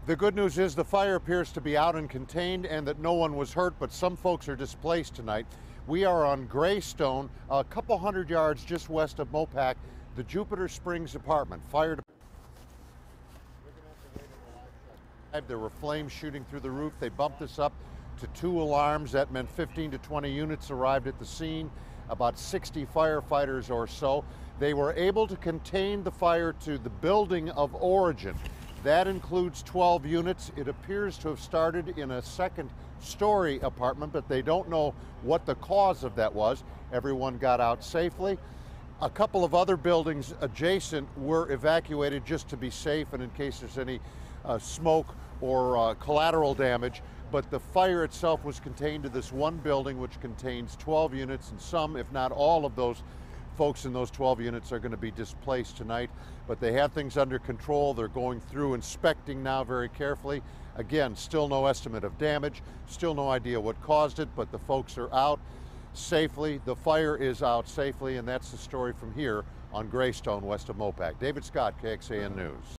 The good news is the fire appears to be out and contained and that no one was hurt, but some folks are displaced tonight. We are on Greystone, a couple hundred yards just west of Mopac, the Jupiter Springs apartment. Fire. There were flames shooting through the roof. They bumped this up to 2 alarms. That meant 15 to 20 units arrived at the scene, about 60 firefighters or so. They were able to contain the fire to the building of origin. That includes 12 units. It appears to have started in a second-story apartment, but they don't know what the cause of that was. Everyone got out safely. A couple of other buildings adjacent were evacuated just to be safe and in case there's any smoke or collateral damage. But the fire itself was contained to this one building, which contains 12 units, and some, if not all of those folks in those 12 units are going to be displaced tonight, but they have things under control. They're going through inspecting now very carefully. Again, still no estimate of damage, still no idea what caused it, but the folks are out safely. The fire is out safely, and that's the story from here on Greystone, west of Mopac. David Scott, KXAN News.